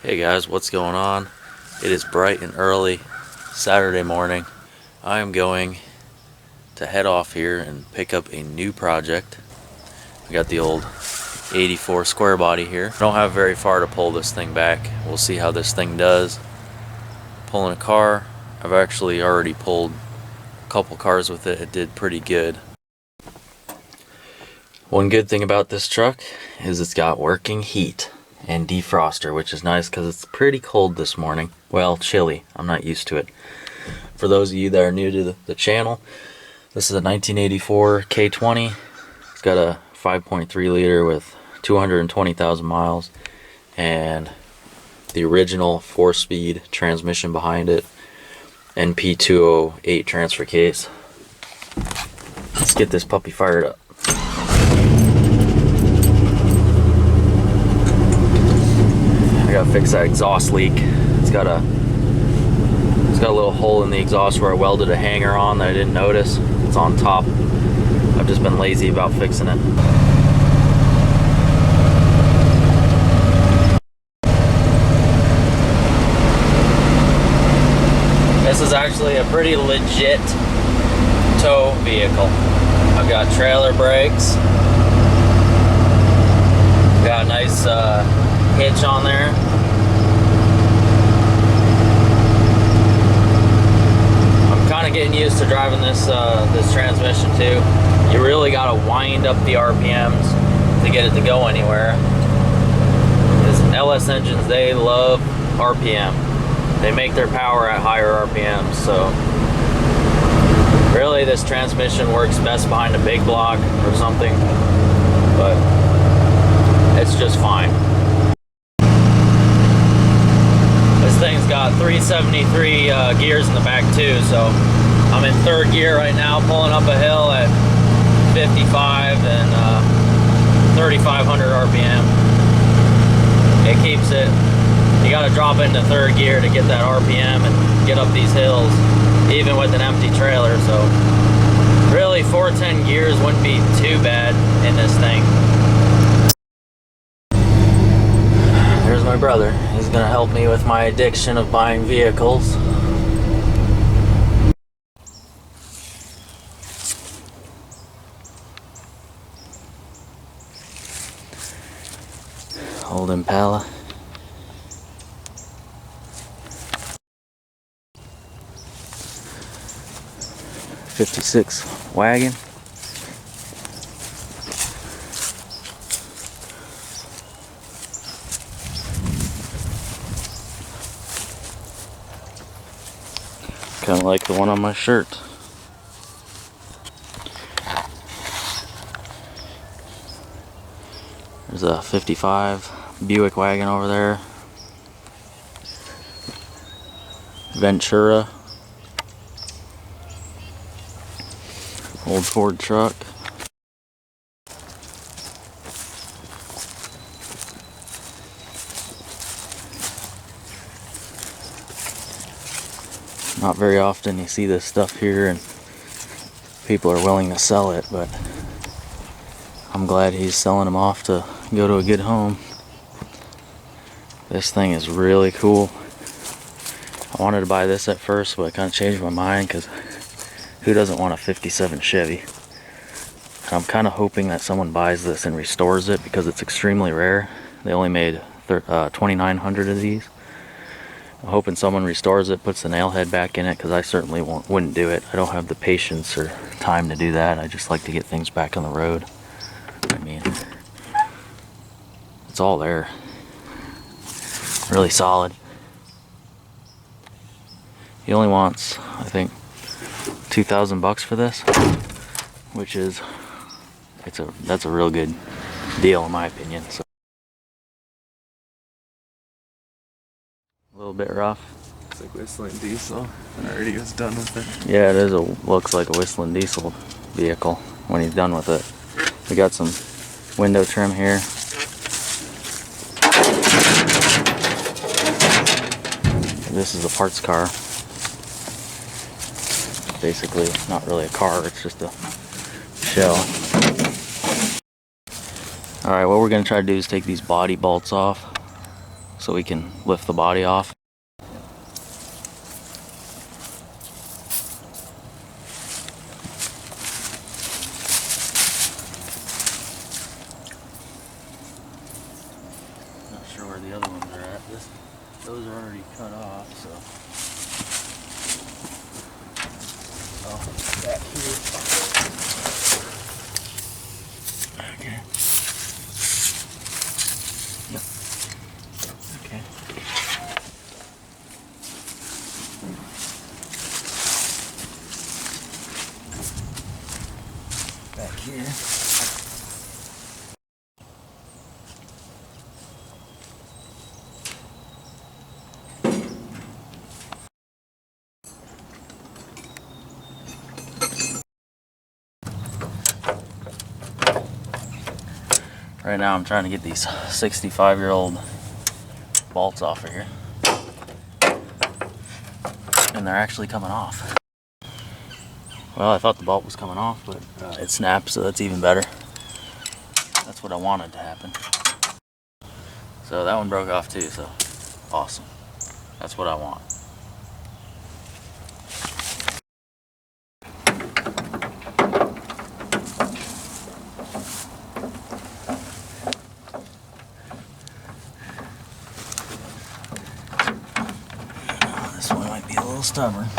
Hey guys, what's going on? It is bright and early Saturday morning. I am going to head off here and pick up a new project. We got the old 84 square body here. I don't have very far to pull this thing back. We'll see how this thing does. Pulling a car, I've actually already pulled a couple cars with it. It did pretty good. One good thing about this truck is it's got working heat and defroster, which is nice because it's pretty cold this morning. Well, chilly. I'm not used to it. For those of you that are new to the channel, this is a 1984 K20. It's got a 5.3 liter with 220,000 miles and the original 4-speed transmission behind it, NP208 transfer case. Let's get this puppy fired up. I gotta fix that exhaust leak. It's got a little hole in the exhaust where I welded a hanger on that I didn't notice. It's on top. I've just been lazy about fixing it. This is actually a pretty legit tow vehicle. I've got trailer brakes. Got a nice hitch on there. I'm kind of getting used to driving this transmission too. You really got to wind up the RPMs to get it to go anywhere. Because LS engines, they love RPM. They make their power at higher RPMs, so really this transmission works best behind a big block or something, but it's just fine. This thing's got 373 gears in the back too, so I'm in third gear right now, pulling up a hill at 55 and 3,500 RPM. It keeps it. You got to drop into third gear to get that RPM and get up these hills, even with an empty trailer. So really 410 gears wouldn't be too bad in this thing. There's my brother. He's gonna help me with my addiction of buying vehicles. Old Impala. '56 wagon. Kind of like the one on my shirt. There's a 55 Buick wagon over there. Ventura. Old Ford truck. Not very often you see this stuff here and people are willing to sell it, but I'm glad he's selling them off to go to a good home. This thing is really cool. I wanted to buy this at first, but I kind of changed my mind because who doesn't want a 57 Chevy? And I'm kind of hoping that someone buys this and restores it because it's extremely rare. They only made 2,900 of these. I'm hoping someone restores it, puts the nail head back in it, because I certainly wouldn't do it. I don't have the patience or time to do that. I just like to get things back on the road. I mean, it's all there. Really solid. He only wants, I think, 2,000 bucks for this, which is, that's a real good deal in my opinion. So. A little bit rough. Looks like whistling diesel. I already was done with it. Yeah, it is looks like a whistling diesel vehicle when he's done with it. We got some window trim here. This is a parts car. Basically, not really a car, it's just a shell. Alright, what we're going to try to do is take these body bolts off. so we can lift the body off. Not sure where the other ones are at. Those are already cut off, so. Oh, back here. Okay. Yep. Okay. Back here. Right now I'm trying to get these 65-year-old bolts off of here. And they're actually coming off. Well, I thought the bolt was coming off, but it snapped, so that's even better. That's what I wanted to happen. So that one broke off too, so awesome. That's what I want. This one might be a little stubborn.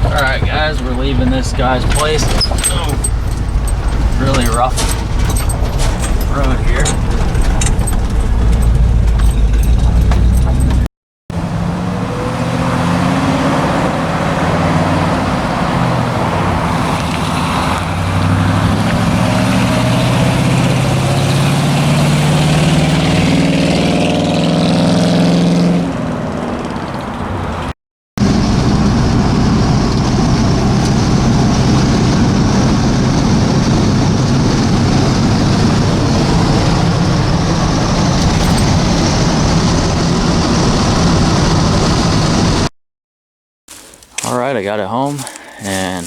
Alright guys, we're leaving this guy's place. Really rough road here. Alright, I got it home and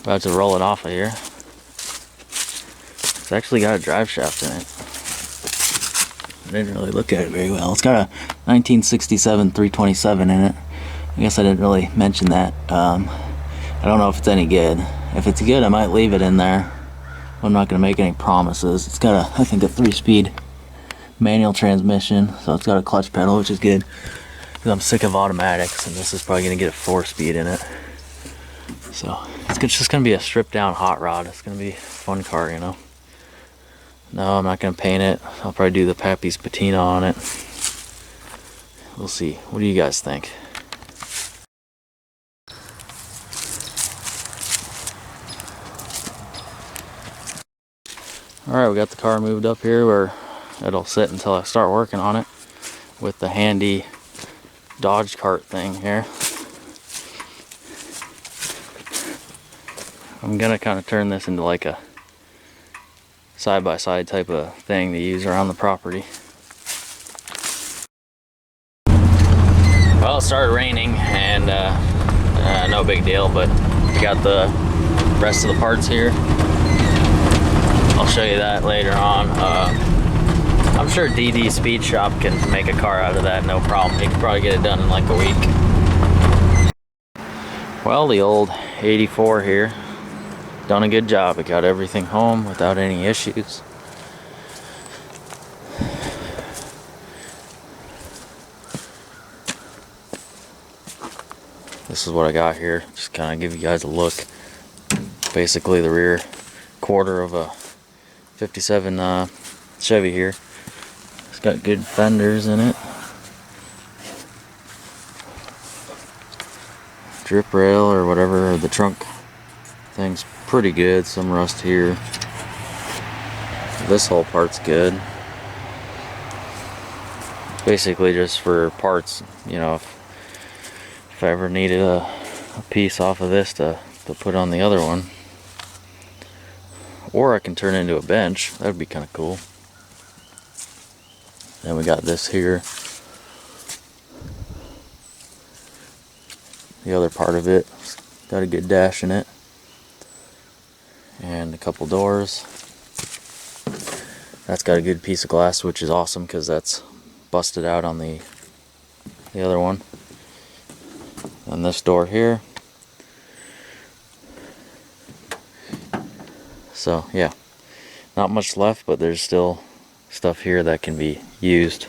about to roll it off of here. It's actually got a drive shaft in it. I didn't really look at it very well. It's got a 1967 327 in it. I guess I didn't really mention that. I don't know if it's any good. If it's good, I might leave it in there. I'm not going to make any promises. It's got I think a 3-speed manual transmission, so it's got a clutch pedal, which is good. I'm sick of automatics, and this is probably going to get a 4-speed in it. So it's just going to be a stripped down hot rod. It's going to be a fun car, you know. No, I'm not going to paint it. I'll probably do the Pappy's patina on it. We'll see. What do you guys think? Alright, we got the car moved up here where it'll sit until I start working on it with the handy Dodge cart thing here. I'm gonna kind of turn this into like a side-by-side type of thing to use around the property. Well, it started raining and no big deal, but we got the rest of the parts here. I'll show you that later on. I'm sure DD Speed Shop can make a car out of that, no problem. He could probably get it done in like a week. Well, the old 84 here, done a good job. It got everything home without any issues. This is what I got here. Just kind of give you guys a look. Basically the rear quarter of a 57 Chevy here. It's got good fenders in it. Drip rail or whatever, the trunk thing's pretty good. Some rust here. This whole part's good. Basically just for parts, you know, if I ever needed a piece off of this to put on the other one. Or I can turn it into a bench. That would be kind of cool. Then we got this here. the other part of it. Got a good dash in it. And a couple doors. That's got a good piece of glass, which is awesome because that's busted out on the other one. And this door here. So yeah, not much left, but there's still stuff here that can be used.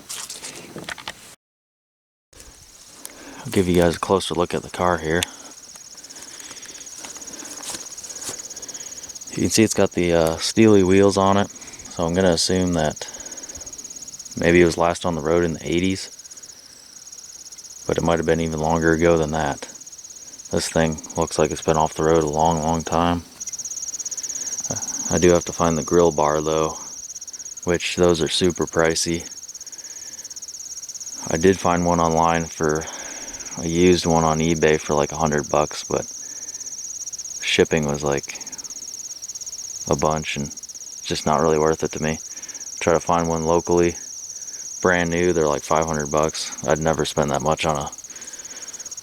I'll give you guys a closer look at the car here. You can see it's got the steely wheels on it, so I'm going to assume that maybe it was last on the road in the 80s, but it might have been even longer ago than that. This thing looks like it's been off the road a long time. I do have to find the grill bar though, which those are super pricey. I did find one online for a used one on eBay for like $100, but shipping was like a bunch and it's just not really worth it to me. Try to find one locally, brand new, they're like $500. I'd never spend that much on a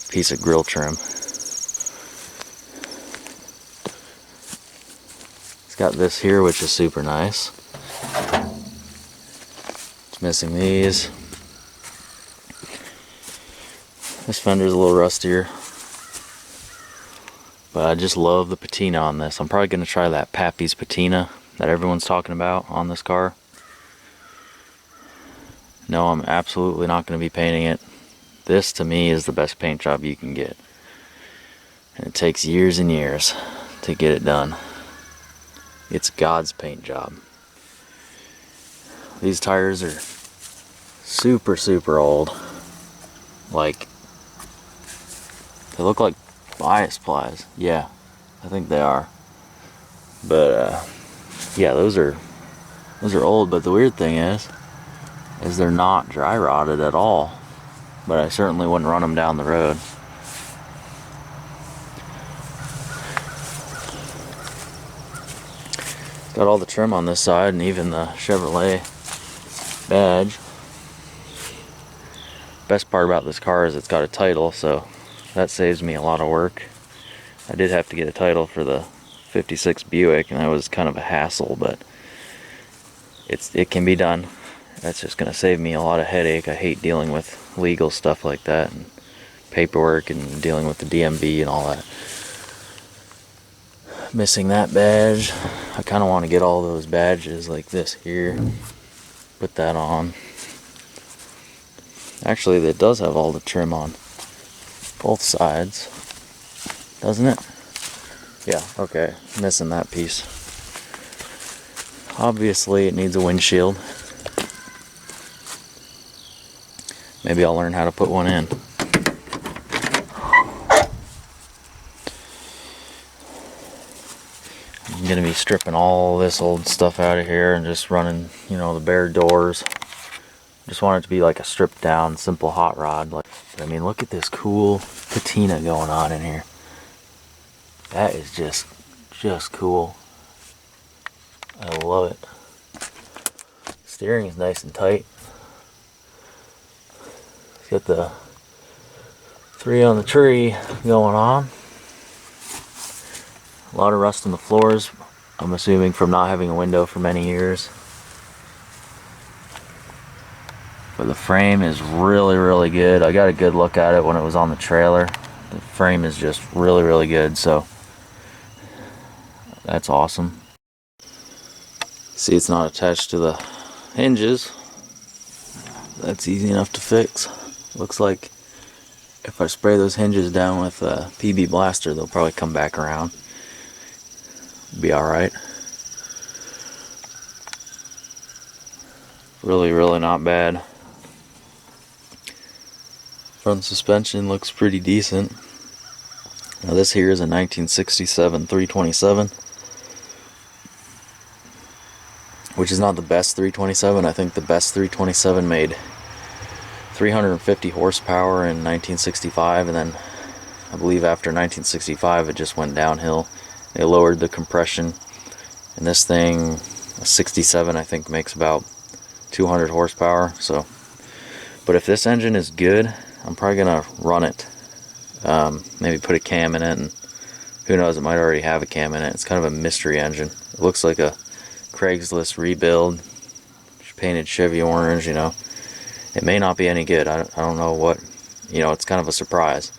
piece of grill trim. It's got this here, which is super nice. It's missing these. This fender's a little rustier, but I just love the patina on this. I'm probably going to try that Pappy's patina that everyone's talking about on this car. No, I'm absolutely not going to be painting it. This to me is the best paint job you can get. And it takes years and years to get it done. It's God's paint job. These tires are super old. Like, they look like bias plies. Yeah, I think they are. But yeah, those are old. But the weird thing is they're not dry rotted at all. But I certainly wouldn't run them down the road. Got all the trim on this side and even the Chevrolet badge. Best part about this car is it's got a title, so that saves me a lot of work. I did have to get a title for the 56 Buick, and that was kind of a hassle, but it can be done. That's just going to save me a lot of headache. I hate dealing with legal stuff like that, and paperwork, and dealing with the DMV and all that. Missing that badge. I kind of want to get all those badges like this here. Put that on. Actually, it does have all the trim on both sides, doesn't it? Yeah, okay. Missing that piece. Obviously, it needs a windshield. Maybe I'll learn how to put one in. I'm going to be stripping all this old stuff out of here and just running, you know, the bare doors. Just want it to be like a stripped down, simple hot rod. But I mean, look at this cool patina going on in here. That is just cool. I love it. Steering is nice and tight. It's got the 3 on the tree going on. A lot of rust on the floors, I'm assuming from not having a window for many years. But the frame is really good. I got a good look at it when it was on the trailer. The frame is just really good, so that's awesome. See, it's not attached to the hinges. That's easy enough to fix. Looks like if I spray those hinges down with a PB Blaster, they'll probably come back around. Be alright. Really not bad. Front suspension looks pretty decent. Now this here is a 1967 327, which is not the best 327. I think the best 327 made 350 horsepower in 1965, and then I believe after 1965 it just went downhill. They lowered the compression, and this thing, a 67, I think makes about 200 horsepower. So, but if this engine is good, I'm probably gonna run it Maybe put a cam in it, and who knows, it might already have a cam in it. It's kind of a mystery engine. It looks like a Craigslist rebuild, painted Chevy orange, you know. It may not be any good. I don't know what, you know, it's kind of a surprise.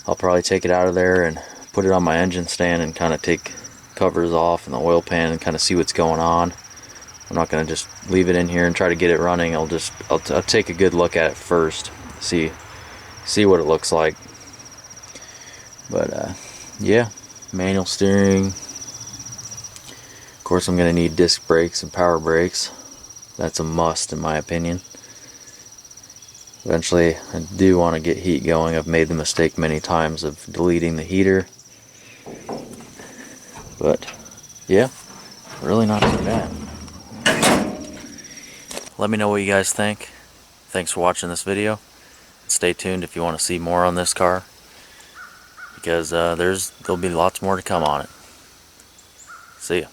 I'll probably take it out of there and put it on my engine stand and kind of take covers off and the oil pan and kind of see what's going on. I'm not going to just leave it in here and try to get it running. I'll take a good look at it first, see what it looks like. But yeah, manual steering. Of course, I'm going to need disc brakes and power brakes. That's a must in my opinion. Eventually, I do want to get heat going. I've made the mistake many times of deleting the heater. But yeah, really not too bad. Let me know what you guys think. Thanks for watching this video. Stay tuned if you want to see more on this car, because there'll be lots more to come on it. See ya.